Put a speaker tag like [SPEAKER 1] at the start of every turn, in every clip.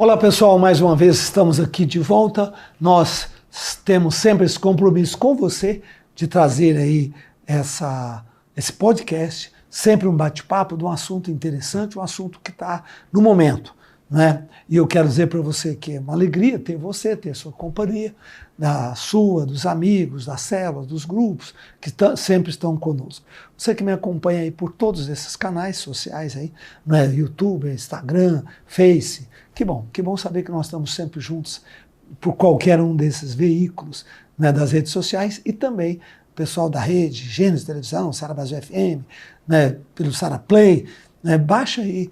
[SPEAKER 1] Olá pessoal, mais uma vez estamos aqui de volta. Nós temos sempre esse compromisso com você de trazer aí esse podcast, sempre um bate-papo de um assunto interessante, um assunto que está no momento, né? E eu quero dizer para você que é uma alegria ter você, ter sua companhia, da sua, dos amigos, das células, dos grupos que sempre estão conosco. Você que me acompanha aí por todos esses canais sociais aí, né? YouTube, Instagram, Face, que bom saber que nós estamos sempre juntos por qualquer um desses veículos, né, das redes sociais e também o pessoal da rede, Gênesis Televisão, Sara Brasil FM, né, pelo Sara Play, né, baixa aí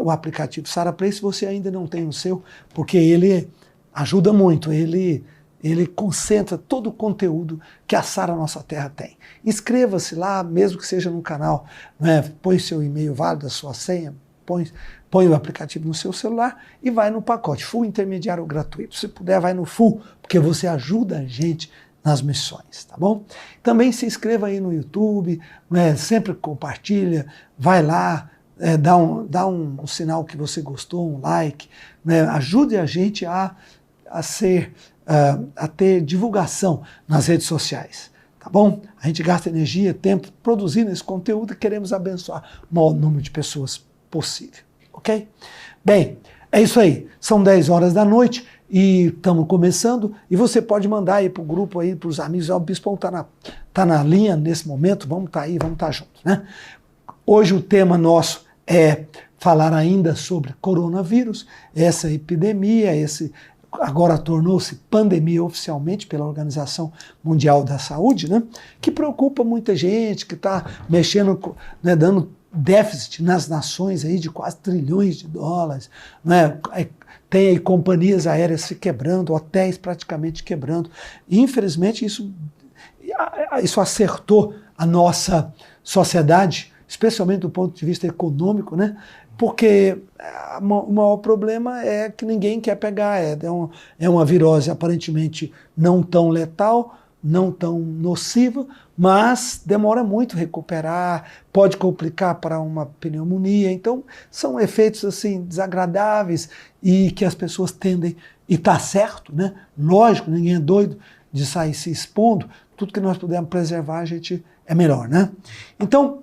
[SPEAKER 1] o aplicativo Sara Play se você ainda não tem o seu, porque ele ajuda muito, ele concentra todo o conteúdo que a Sara Nossa Terra tem. Inscreva-se lá, mesmo que seja no canal, né, põe seu e-mail válido, a sua senha, põe o aplicativo no seu celular e vai no pacote Full Intermediário Gratuito. Se puder, vai no Full, porque você ajuda a gente nas missões, tá bom? Também se inscreva aí no YouTube, né, sempre compartilha, vai lá, dá um sinal que você gostou, um like, né, ajude a gente a ter divulgação nas redes sociais. Tá bom? A gente gasta energia, tempo produzindo esse conteúdo e queremos abençoar o maior número de pessoas possível, ok? Bem, é isso aí. São 10 horas da noite e estamos começando. E você pode mandar aí para o grupo, aí, para os amigos. O Bispão tá na linha nesse momento. Vamos estar aí, vamos estar juntos, né? Hoje o tema nosso é falar ainda sobre coronavírus, essa epidemia, agora tornou-se pandemia oficialmente pela Organização Mundial da Saúde, né? Que preocupa muita gente, que está mexendo, né, dando déficit nas nações aí de quase trilhões de dólares, né? Tem aí companhias aéreas se quebrando, hotéis praticamente quebrando. E, infelizmente, isso acertou a nossa sociedade, especialmente do ponto de vista econômico, né? Porque o maior problema é que ninguém quer pegar, é uma virose aparentemente não tão letal, não tão nociva, mas demora muito recuperar, pode complicar para uma pneumonia, então são efeitos assim desagradáveis e que as pessoas tendem, e está certo, né? Lógico, ninguém é doido de sair se expondo, tudo que nós pudermos preservar a gente é melhor, né? Então,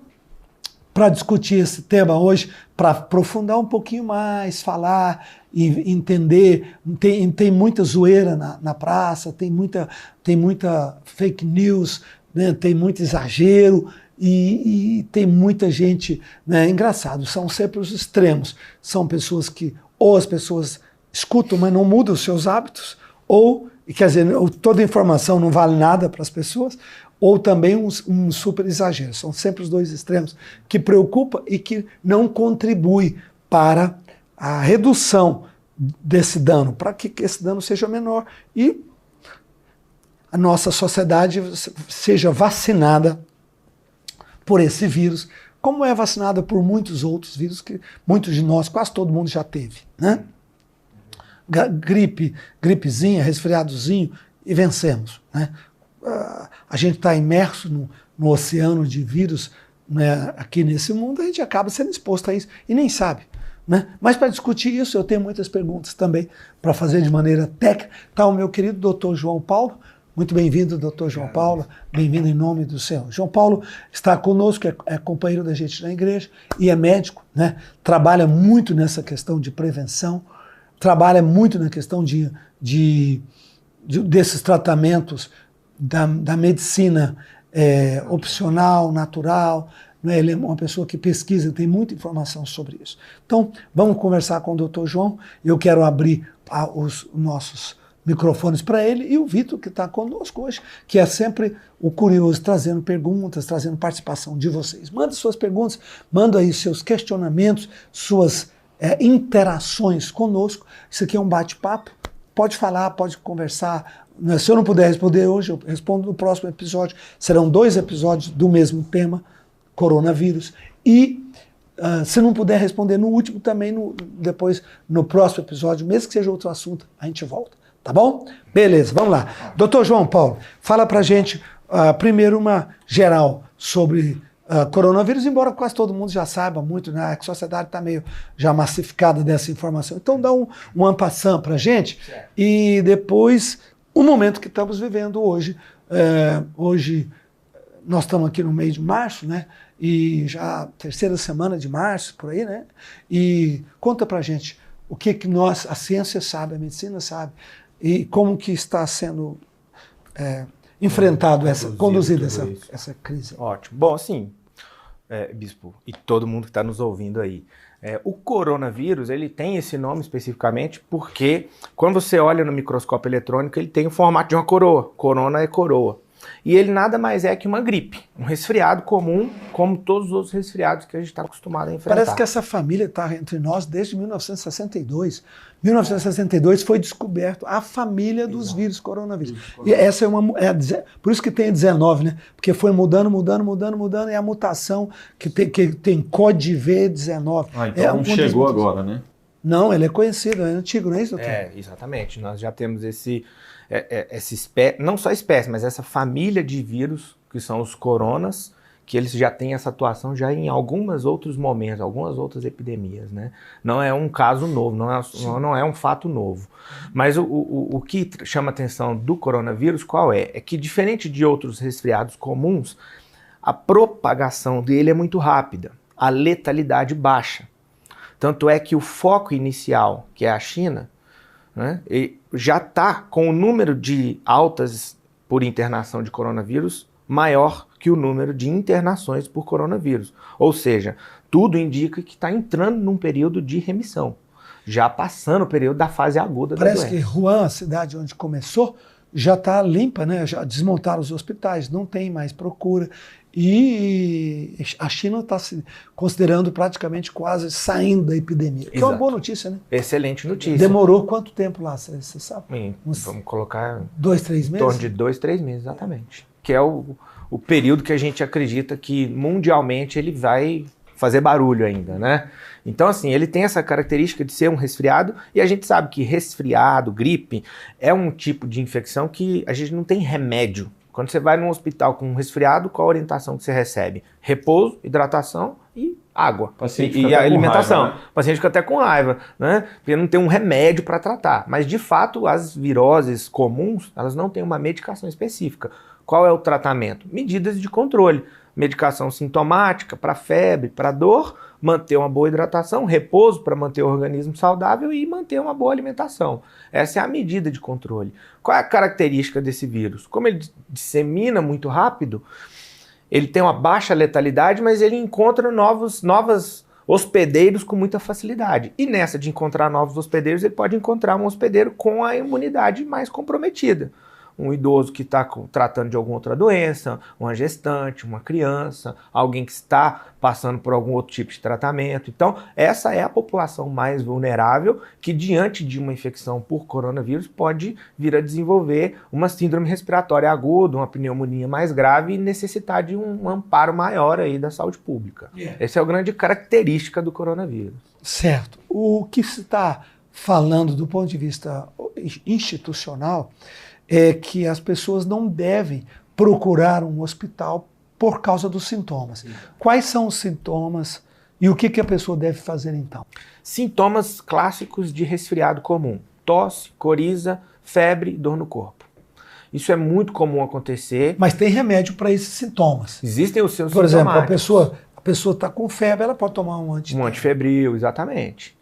[SPEAKER 1] para discutir esse tema hoje, para aprofundar um pouquinho mais, falar e entender, tem muita zoeira na praça, tem muita fake news, né, tem muito exagero e tem muita gente, né, engraçado, são sempre os extremos, são pessoas que ou as pessoas escutam, mas não mudam os seus hábitos, ou, quer dizer, toda informação não vale nada para as pessoas, ou também um super exagero. São sempre os dois extremos que preocupam e que não contribuem para a redução desse dano, para que esse dano seja menor e a nossa sociedade seja vacinada por esse vírus, como é vacinada por muitos outros vírus que muitos de nós, quase todo mundo já teve, né? Gripezinha, resfriadozinho e vencemos, né? A gente está imerso no oceano de vírus, né, aqui nesse mundo, a gente acaba sendo exposto a isso e nem sabe, né? Mas para discutir isso, eu tenho muitas perguntas também para fazer de maneira técnica. Está o meu querido doutor João Paulo. Muito bem-vindo, doutor João Paulo. Bem-vindo em nome do Senhor. João Paulo está conosco, é companheiro da gente na igreja e é médico, né? Trabalha muito nessa questão de prevenção, trabalha muito na questão desses tratamentos da medicina opcional, natural, né? Ele é uma pessoa que pesquisa, tem muita informação sobre isso. Então, vamos conversar com o doutor João. Eu quero abrir os nossos microfones para ele e o Vitor, que está conosco hoje, que é sempre o curioso, trazendo perguntas, trazendo participação de vocês. Manda suas perguntas, manda aí seus questionamentos, suas interações conosco. Isso aqui é um bate-papo. Pode falar, pode conversar. Se eu não puder responder hoje, eu respondo no próximo episódio. Serão 2 episódios do mesmo tema, coronavírus. E se não puder responder no último, também depois no próximo episódio, mesmo que seja outro assunto, a gente volta. Tá bom? Beleza, vamos lá. Doutor João Paulo, fala pra gente primeiro uma geral sobre coronavírus, embora quase todo mundo já saiba muito, né? A sociedade está meio já massificada dessa informação. Então dá um en passant para a gente, e depois o momento que estamos vivendo hoje. Hoje nós estamos aqui no mês de março, né? E já terceira semana de março, por aí, né? E conta pra gente o que a ciência sabe, a medicina sabe, e como que está sendo enfrentado, conduzida essa crise.
[SPEAKER 2] Ótimo. Bom, assim, Bispo, e todo mundo que está nos ouvindo aí, o coronavírus, ele tem esse nome especificamente porque quando você olha no microscópio eletrônico, ele tem o formato de uma coroa. Corona é coroa. E ele nada mais é que uma gripe, um resfriado comum, como todos os outros resfriados que a gente está acostumado a enfrentar.
[SPEAKER 1] Parece que essa família está entre nós desde 1962. 1962 foi descoberto a família dos vírus coronavírus. E essa por isso que tem 19, né? Porque foi mudando, e a mutação que tem código V19.
[SPEAKER 3] Então não chegou agora, né?
[SPEAKER 1] Não, ele é conhecido, é antigo, não é isso, doutor?
[SPEAKER 2] Exatamente. Nós já temos essa espécie, não só espécie, mas essa família de vírus, que são os coronas, que eles já têm essa atuação já em alguns outros momentos, algumas outras epidemias, né? Não é um caso novo, não é um fato novo. Mas o que chama a atenção do coronavírus, qual é? É que diferente de outros resfriados comuns, a propagação dele é muito rápida, a letalidade baixa. Tanto é que o foco inicial, que é a China, né, já está com o número de altas por internação de coronavírus maior que o número de internações por coronavírus. Ou seja, tudo indica que está entrando num período de remissão, já passando o período da fase aguda da doença.
[SPEAKER 1] Parece que Wuhan, a cidade onde começou, já está limpa, né? Já desmontaram os hospitais, não tem mais procura. E a China está se considerando praticamente quase saindo da epidemia. Que é uma boa notícia, né?
[SPEAKER 2] Excelente notícia.
[SPEAKER 1] Demorou quanto tempo lá, você sabe?
[SPEAKER 2] Vamos colocar
[SPEAKER 1] 2, 3 meses?
[SPEAKER 2] Em torno de 2, 3 meses, exatamente. Que é o período que a gente acredita que mundialmente ele vai fazer barulho ainda, né? Então, assim, ele tem essa característica de ser um resfriado, e a gente sabe que resfriado, gripe, é um tipo de infecção que a gente não tem remédio. Quando você vai num hospital com um resfriado, qual a orientação que você recebe? Repouso, hidratação e água. E a alimentação. Raiva, né? O paciente fica até com raiva, né? Porque não tem um remédio para tratar. Mas, de fato, as viroses comuns, elas não têm uma medicação específica. Qual é o tratamento? Medidas de controle. Medicação sintomática para febre, para dor, manter uma boa hidratação, repouso para manter o organismo saudável e manter uma boa alimentação. Essa é a medida de controle. Qual é a característica desse vírus? Como ele dissemina muito rápido, ele tem uma baixa letalidade, mas ele encontra novos hospedeiros com muita facilidade. E nessa de encontrar novos hospedeiros, ele pode encontrar um hospedeiro com a imunidade mais comprometida. Um idoso que está tratando de alguma outra doença, uma gestante, uma criança, alguém que está passando por algum outro tipo de tratamento. Então, essa é a população mais vulnerável que, diante de uma infecção por coronavírus, pode vir a desenvolver uma síndrome respiratória aguda, uma pneumonia mais grave e necessitar de um amparo maior aí da saúde pública. Essa é a grande característica do coronavírus.
[SPEAKER 1] Certo. O que se está falando do ponto de vista institucional é que as pessoas não devem procurar um hospital por causa dos sintomas. Sim. Quais são os sintomas e o que a pessoa deve fazer então?
[SPEAKER 2] Sintomas clássicos de resfriado comum: tosse, coriza, febre, dor no corpo. Isso é muito comum acontecer.
[SPEAKER 1] Mas tem remédio para esses sintomas.
[SPEAKER 2] Existem os seus
[SPEAKER 1] sintomas. Por exemplo, a pessoa está com febre, ela pode tomar um
[SPEAKER 2] antifebril, exatamente.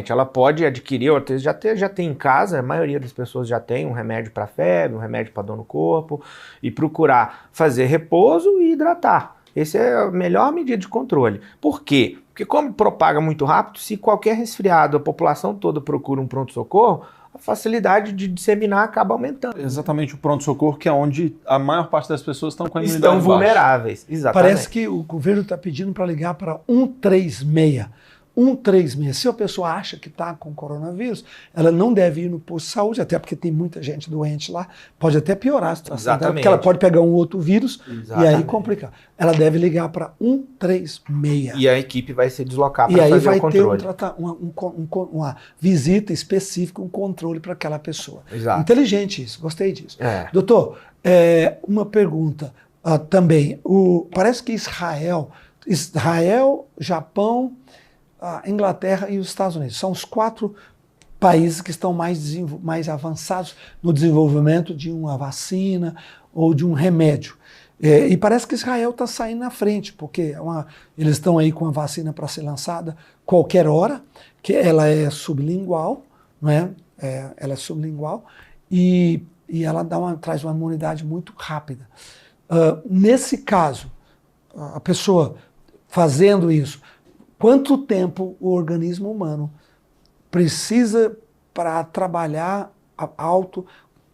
[SPEAKER 2] Ela pode adquirir, ou já tem em casa, a maioria das pessoas já tem um remédio para febre, um remédio para dor no corpo, e procurar fazer repouso e hidratar. Essa é a melhor medida de controle. Por quê? Porque como propaga muito rápido, se qualquer resfriado, a população toda procura um pronto-socorro, a facilidade de disseminar acaba aumentando.
[SPEAKER 3] Exatamente, o pronto-socorro, que é onde a maior parte das pessoas estão com a imunidade
[SPEAKER 2] baixa. Estão vulneráveis, exatamente.
[SPEAKER 1] Parece que o governo está pedindo para ligar para 136. 136. Se a pessoa acha que está com coronavírus, ela não deve ir no posto de saúde, até porque tem muita gente doente lá, pode até piorar a situação dela, porque ela pode pegar um outro vírus e aí complicar. Ela deve ligar para 136.
[SPEAKER 2] E a equipe vai se deslocar para fazer o controle.
[SPEAKER 1] E aí vai ter uma visita específica, um controle para aquela pessoa.
[SPEAKER 2] Exato.
[SPEAKER 1] Inteligente isso, gostei disso. Doutor, uma pergunta. também, parece que Israel, Japão, a Inglaterra e os Estados Unidos são os 4 países que estão mais avançados no desenvolvimento de uma vacina ou de um remédio. E parece que Israel está saindo na frente, porque eles estão aí com a vacina para ser lançada qualquer hora, que ela é sublingual, não é? Ela é sublingual e ela traz uma imunidade muito rápida. Nesse caso, a pessoa fazendo isso, quanto tempo o organismo humano precisa para trabalhar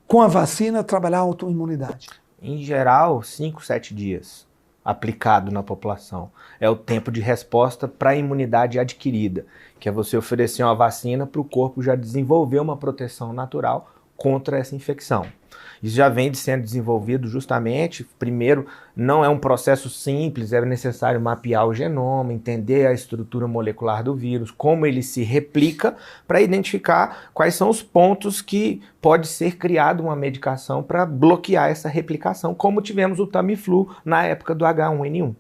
[SPEAKER 1] com a vacina, trabalhar a autoimunidade?
[SPEAKER 2] Em geral, 5, 7 dias aplicado na população. É o tempo de resposta para a imunidade adquirida, que é você oferecer uma vacina para o corpo já desenvolver uma proteção natural contra essa infecção. Isso já vem sendo desenvolvido justamente, primeiro, não é um processo simples, é necessário mapear o genoma, entender a estrutura molecular do vírus, como ele se replica, para identificar quais são os pontos que pode ser criada uma medicação para bloquear essa replicação, como tivemos o Tamiflu na época do H1N1.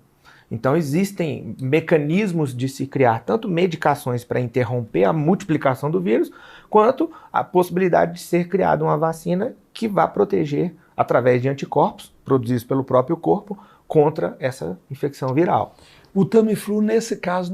[SPEAKER 2] Então existem mecanismos de se criar tanto medicações para interromper a multiplicação do vírus, quanto a possibilidade de ser criada uma vacina que vá proteger, através de anticorpos produzidos pelo próprio corpo, contra essa infecção viral.
[SPEAKER 1] O Tamiflu, nesse caso,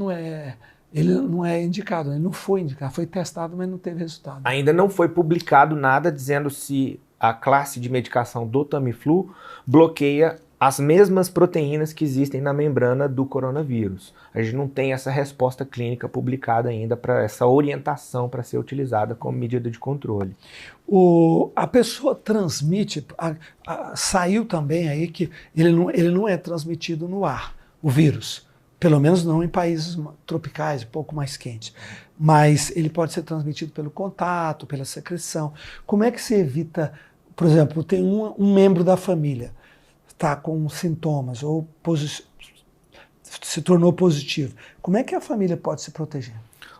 [SPEAKER 1] ele não é indicado, ele não foi indicado, foi testado, mas não teve resultado.
[SPEAKER 2] Ainda não foi publicado nada dizendo se a classe de medicação do Tamiflu bloqueia as mesmas proteínas que existem na membrana do coronavírus. A gente não tem essa resposta clínica publicada ainda para essa orientação para ser utilizada como medida de controle.
[SPEAKER 1] A pessoa transmite, saiu também aí que ele não é transmitido no ar, o vírus. Pelo menos não em países tropicais, um pouco mais quentes. Mas ele pode ser transmitido pelo contato, pela secreção. Como é que se evita, por exemplo, tem um membro da família está com sintomas ou se tornou positivo. Como é que a família pode se proteger?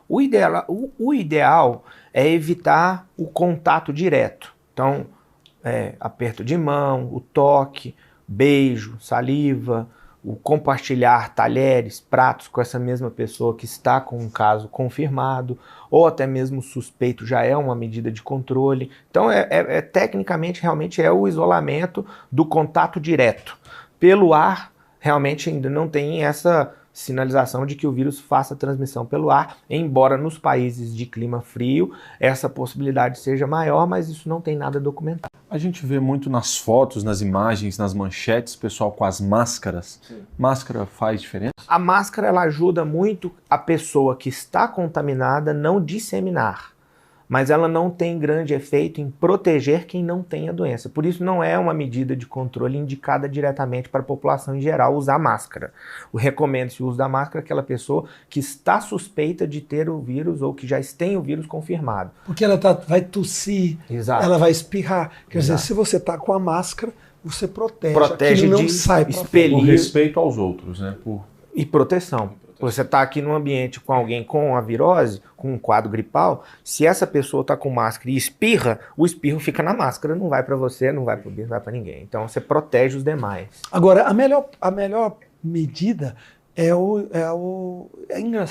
[SPEAKER 2] O ideal é evitar o contato direto. Então, aperto de mão, o toque, beijo, saliva, o compartilhar talheres, pratos com essa mesma pessoa que está com um caso confirmado, ou até mesmo suspeito, já é uma medida de controle. Então, tecnicamente, realmente é o isolamento do contato direto. Pelo ar, realmente ainda não tem essa sinalização de que o vírus faça transmissão pelo ar, embora nos países de clima frio essa possibilidade seja maior, mas isso não tem nada documentado.
[SPEAKER 3] A gente vê muito nas fotos, nas imagens, nas manchetes, pessoal com as máscaras. Sim. Máscara faz diferença?
[SPEAKER 2] A máscara ela ajuda muito a pessoa que está contaminada não disseminar, mas ela não tem grande efeito em proteger quem não tem a doença. Por isso não é uma medida de controle indicada diretamente para a população em geral usar máscara. Recomenda-se o uso da máscara àquela pessoa que está suspeita de ter o vírus ou que já tem o vírus confirmado.
[SPEAKER 1] Porque ela vai tossir,
[SPEAKER 2] exato,
[SPEAKER 1] ela vai espirrar. Quer
[SPEAKER 2] exato,
[SPEAKER 1] dizer, se você está com a máscara, você protege
[SPEAKER 2] aquilo
[SPEAKER 1] não sai para fora.
[SPEAKER 3] Por respeito aos outros, né?
[SPEAKER 2] E proteção. Você está aqui num ambiente com alguém com a virose, com um quadro gripal, se essa pessoa está com máscara e espirra, o espirro fica na máscara, não vai para você, não vai para o bicho, não vai para ninguém. Então você protege os demais.
[SPEAKER 1] Agora, a melhor medida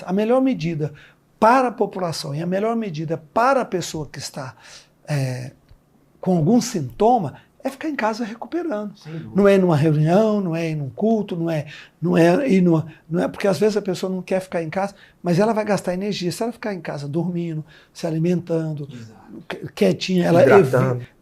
[SPEAKER 1] a melhor medida para a população e a melhor medida para a pessoa que está com algum sintoma é ficar em casa recuperando. Não é ir numa reunião, não é ir num culto, não é porque às vezes a pessoa não quer ficar em casa, mas ela vai gastar energia. Se ela ficar em casa dormindo, se alimentando, quietinha, ela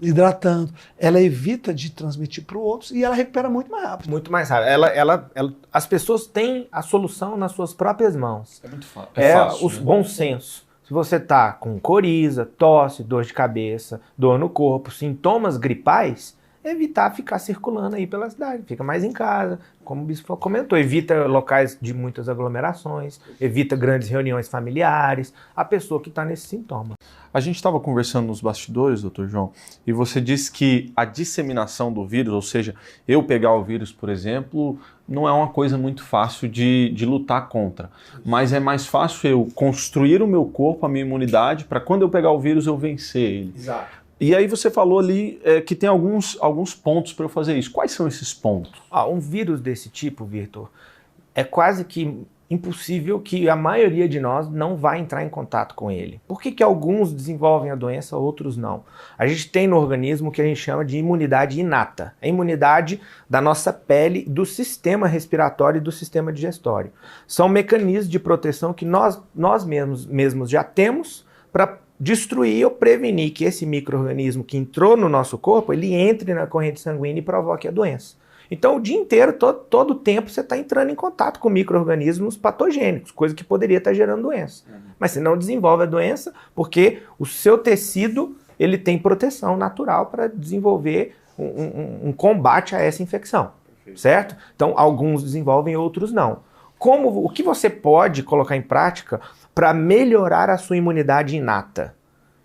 [SPEAKER 1] hidratando, ela evita de transmitir para o outro e ela recupera muito mais rápido.
[SPEAKER 2] Muito mais rápido. As pessoas têm a solução nas suas próprias mãos.
[SPEAKER 3] É muito fácil.
[SPEAKER 2] O bom senso. Se você está com coriza, tosse, dor de cabeça, dor no corpo, sintomas gripais, evitar ficar circulando aí pela cidade. Fica mais em casa, como o bispo comentou. Evita locais de muitas aglomerações, evita grandes reuniões familiares, a pessoa que está nesse sintoma.
[SPEAKER 3] A gente estava conversando nos bastidores, doutor João, e você disse que a disseminação do vírus, ou seja, eu pegar o vírus, por exemplo, não é uma coisa muito fácil de lutar contra. Mas é mais fácil eu construir o meu corpo, a minha imunidade, para quando eu pegar o vírus eu vencer ele.
[SPEAKER 2] Exato.
[SPEAKER 3] E aí você falou ali que tem alguns pontos para eu fazer isso. Quais são esses pontos?
[SPEAKER 2] Um vírus desse tipo, Vitor, é quase que impossível que a maioria de nós não vai entrar em contato com ele. Por que alguns desenvolvem a doença, outros não? A gente tem no organismo o que a gente chama de imunidade inata. A imunidade da nossa pele, do sistema respiratório e do sistema digestório. São mecanismos de proteção que nós mesmos já temos para destruir ou prevenir que esse micro-organismo que entrou no nosso corpo, ele entre na corrente sanguínea e provoque a doença. Então, o dia inteiro, todo o tempo, você está entrando em contato com micro-organismos patogênicos, coisa que poderia estar gerando doença. Mas você não desenvolve a doença porque o seu tecido ele tem proteção natural para desenvolver um combate a essa infecção, certo? Então, alguns desenvolvem, outros não. O que você pode colocar em prática para melhorar a sua imunidade inata?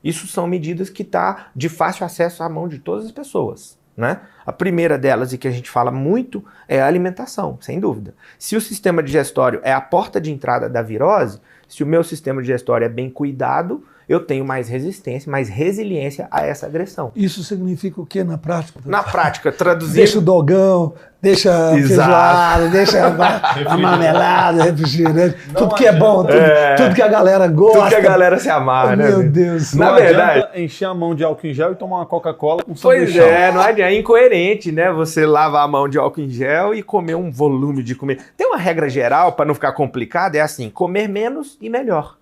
[SPEAKER 2] Isso são medidas que estão de fácil acesso à mão de todas as pessoas. Né? A primeira delas, e que a gente fala muito, é a alimentação, sem dúvida. Se o sistema digestório é a porta de entrada da virose, se o meu sistema digestório é bem cuidado, eu tenho mais resistência, mais resiliência a essa agressão.
[SPEAKER 1] Isso significa o que na prática?
[SPEAKER 2] Na prática, traduzindo...
[SPEAKER 1] Deixa o dogão, deixa a feijoada, deixa a marmelada, refrigerante, tudo que é bom, tudo que a galera gosta.
[SPEAKER 2] Tudo que a galera se amarra, né?
[SPEAKER 1] Meu Deus.
[SPEAKER 3] Na verdade, encher a mão de álcool em gel e tomar uma Coca-Cola com sanduíche.
[SPEAKER 2] Pois é, não é incoerente, né? Você lavar a mão de álcool em gel e comer um volume de comida. Tem uma regra geral, para não ficar complicado, é assim, comer menos e melhor.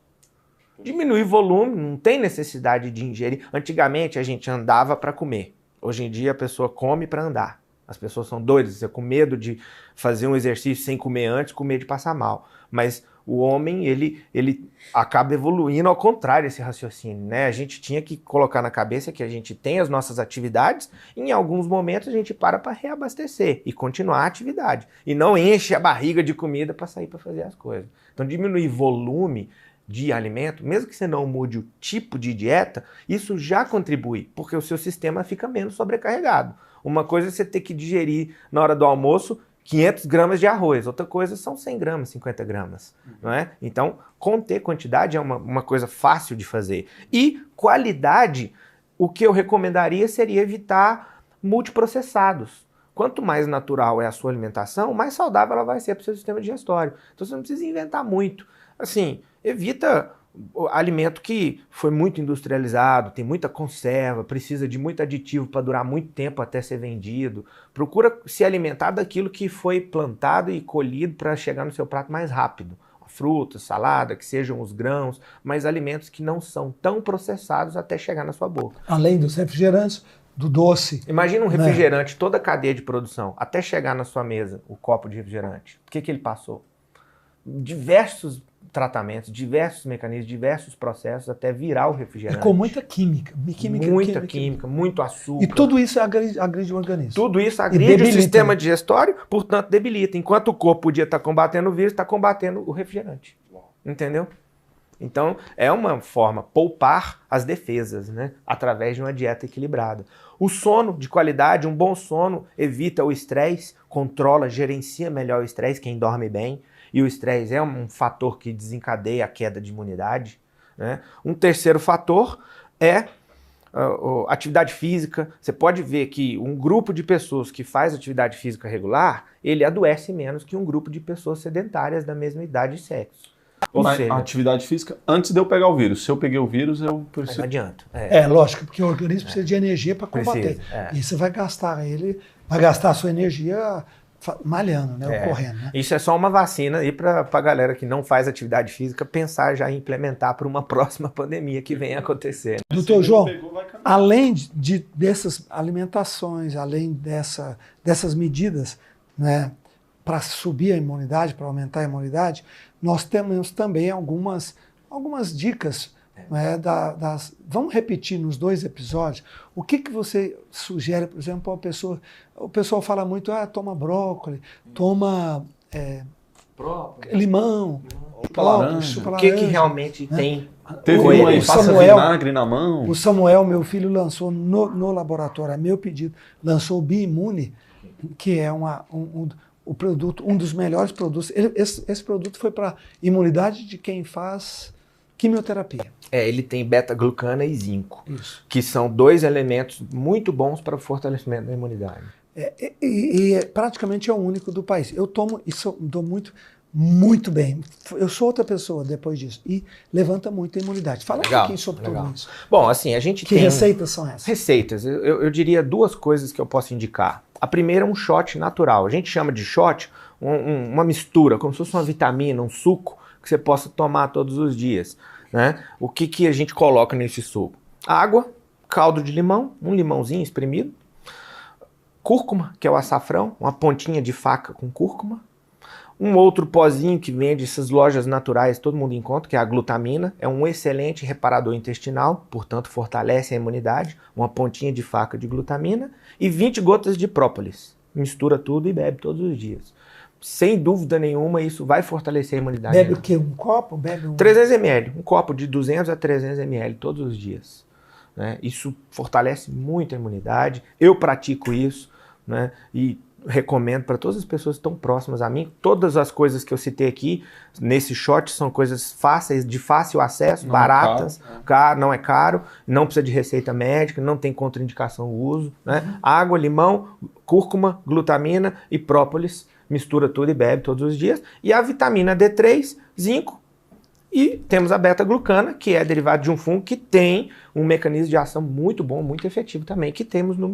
[SPEAKER 2] Diminuir volume, não tem necessidade de ingerir. Antigamente a gente andava para comer. Hoje em dia a pessoa come para andar. As pessoas são doidas, você com medo de fazer um exercício sem comer antes, com medo de passar mal. Mas o homem, ele acaba evoluindo ao contrário desse raciocínio, né? A gente tinha que colocar na cabeça que a gente tem as nossas atividades e em alguns momentos a gente para reabastecer e continuar a atividade. E não enche a barriga de comida para sair para fazer as coisas. Então diminuir volume de alimento, mesmo que você não mude o tipo de dieta, isso já contribui, porque o seu sistema fica menos sobrecarregado. Uma coisa é você ter que digerir na hora do almoço 500 gramas de arroz, outra coisa são 100 gramas, 50 gramas, não é? Então, conter quantidade é uma coisa fácil de fazer. E qualidade, o que eu recomendaria seria evitar multiprocessados. Quanto mais natural é a sua alimentação, mais saudável ela vai ser para o seu sistema digestório. Então você não precisa inventar muito. Assim, evita alimento que foi muito industrializado, tem muita conserva, precisa de muito aditivo para durar muito tempo até ser vendido. Procura se alimentar daquilo que foi plantado e colhido para chegar no seu prato mais rápido. Fruta, salada, que sejam os grãos, mas alimentos que não são tão processados até chegar na sua boca.
[SPEAKER 1] Além dos refrigerantes, do doce.
[SPEAKER 2] Imagina um refrigerante, toda a cadeia de produção, até chegar na sua mesa, o copo de refrigerante. O que ele passou? Diversos tratamentos, diversos mecanismos, diversos processos até virar o refrigerante.
[SPEAKER 1] Com muita química.
[SPEAKER 2] Muita química, muito açúcar.
[SPEAKER 1] E tudo isso agride o organismo.
[SPEAKER 2] Tudo isso agride o sistema digestório, portanto debilita. Enquanto o corpo podia estar combatendo o vírus, está combatendo o refrigerante. Entendeu? Então, é uma forma poupar as defesas, né? Através de uma dieta equilibrada. O sono de qualidade, um bom sono, evita o estresse, controla, gerencia melhor o estresse, quem dorme bem. E o estresse é um fator que desencadeia a queda de imunidade, né? Um terceiro fator é atividade física. Você pode ver que um grupo de pessoas que faz atividade física regular, ele adoece menos que um grupo de pessoas sedentárias da mesma idade e sexo. Ou seja,
[SPEAKER 3] a atividade física, antes de eu pegar o vírus. Se eu peguei o vírus, eu preciso...
[SPEAKER 2] Não adianta.
[SPEAKER 1] Lógico, porque o organismo precisa de energia para combater. E você vai gastar a sua energia malhando, né? Correndo. Né?
[SPEAKER 2] Isso é só uma vacina aí para a galera que não faz atividade física pensar já em implementar para uma próxima pandemia que venha acontecer.
[SPEAKER 1] Doutor João, além dessas alimentações, além dessas medidas, né, para subir a imunidade, para aumentar a imunidade, nós temos também algumas dicas. Né, vamos repetir nos 2 episódios. O que você sugere, por exemplo, para uma pessoa? O pessoal fala muito, toma brócolis, toma limão,
[SPEAKER 3] laranja.
[SPEAKER 2] O que realmente tem?
[SPEAKER 3] Teve um aí, passa vinagre na mão.
[SPEAKER 1] O Samuel, meu filho, lançou no laboratório, a meu pedido, lançou o Biimune, que é o produto, um dos melhores produtos. Esse produto foi para imunidade de quem faz quimioterapia.
[SPEAKER 2] Ele tem beta-glucana e zinco,
[SPEAKER 1] Isso.
[SPEAKER 2] que são 2 elementos muito bons para o fortalecimento da imunidade.
[SPEAKER 1] Praticamente é o único do país. Eu tomo isso, dou muito bem. Eu sou outra pessoa depois disso. E levanta muito a imunidade. Fala um pouquinho sobre tudo isso.
[SPEAKER 2] Bom, assim, a gente
[SPEAKER 1] Que
[SPEAKER 2] tem...
[SPEAKER 1] receitas são essas?
[SPEAKER 2] Receitas. Eu diria 2 coisas que eu posso indicar. A primeira é um shot natural. A gente chama de shot uma mistura, como se fosse uma vitamina, um suco, que você possa tomar todos os dias. Né? O que a gente coloca nesse suco? Água, caldo de limão, um limãozinho espremido, cúrcuma, que é o açafrão, uma pontinha de faca com cúrcuma, um outro pozinho que vende essas lojas naturais, todo mundo encontra, que é a glutamina, é um excelente reparador intestinal, portanto fortalece a imunidade, uma pontinha de faca de glutamina e 20 gotas de própolis. Mistura tudo e bebe todos os dias. Sem dúvida nenhuma, isso vai fortalecer a imunidade.
[SPEAKER 1] Bebe o quê? Um copo? Bebe
[SPEAKER 2] 300 ml, um copo de 200 a 300 ml todos os dias. Né? Isso fortalece muito a imunidade, eu pratico isso, né? E recomendo para todas as pessoas que estão próximas a mim. Todas as coisas que eu citei aqui nesse shot são coisas fáceis, de fácil acesso, não baratas, não é caro, não precisa de receita médica, não tem contraindicação o uso. Né? Água, limão, cúrcuma, glutamina e própolis, mistura tudo e bebe todos os dias. E a vitamina D3, zinco, e temos a beta-glucana, que é derivado de um fungo que tem um mecanismo de ação muito bom, muito efetivo também, que temos no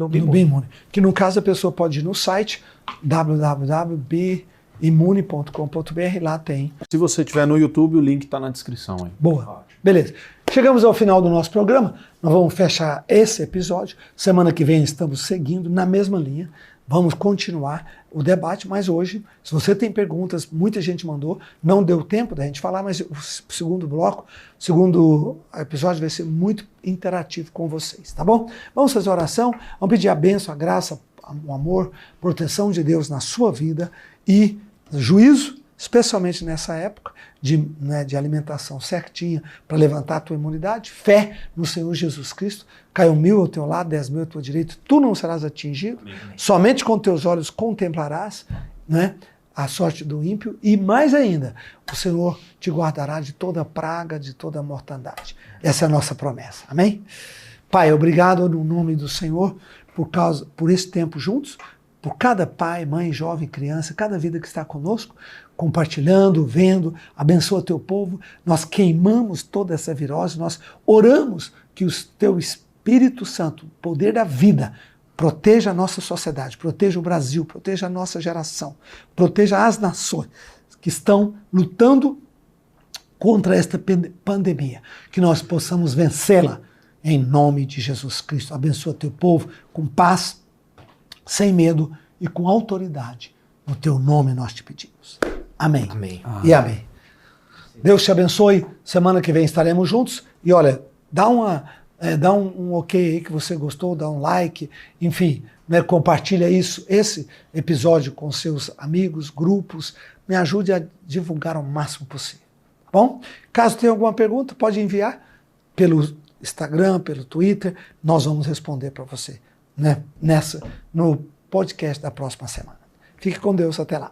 [SPEAKER 2] Bimune.
[SPEAKER 1] Que no caso a pessoa pode ir no site www.bimune.com.br, lá tem.
[SPEAKER 3] Se você estiver no YouTube, o link está na descrição aí.
[SPEAKER 1] Boa. Beleza. Chegamos ao final do nosso programa. Nós vamos fechar esse episódio. Semana que vem estamos seguindo na mesma linha. Vamos continuar o debate, mas hoje, se você tem perguntas, muita gente mandou, não deu tempo da gente falar, mas o segundo bloco, o segundo episódio vai ser muito interativo com vocês, tá bom? Vamos fazer a oração, vamos pedir a bênção, a graça, o amor, proteção de Deus na sua vida e juízo, especialmente nessa época de alimentação certinha para levantar a tua imunidade, fé no Senhor Jesus Cristo, caiu 1000 ao teu lado, 10.000 à tua direita, tu não serás atingido, somente com teus olhos contemplarás, né, a sorte do ímpio e mais ainda, o Senhor te guardará de toda praga, de toda mortandade. Essa é a nossa promessa, amém? Pai, obrigado no nome do Senhor por esse tempo juntos, por cada pai, mãe, jovem, criança, cada vida que está conosco, compartilhando, vendo, abençoa teu povo, nós queimamos toda essa virose, nós oramos que o teu Espírito Santo, o poder da vida, proteja a nossa sociedade, proteja o Brasil, proteja a nossa geração, proteja as nações que estão lutando contra esta pandemia, que nós possamos vencê-la em nome de Jesus Cristo. Abençoa teu povo com paz, sem medo e com autoridade. No teu nome nós te pedimos. Amém.
[SPEAKER 2] Amém.
[SPEAKER 1] E amém. Deus te abençoe. Semana que vem estaremos juntos. E olha, dá um ok aí que você gostou, dá um like, enfim, né, compartilha esse episódio com seus amigos, grupos. Me ajude a divulgar o máximo possível. Tá bom? Caso tenha alguma pergunta, pode enviar pelo Instagram, pelo Twitter. Nós vamos responder para você, né, no podcast da próxima semana. Fique com Deus, até lá.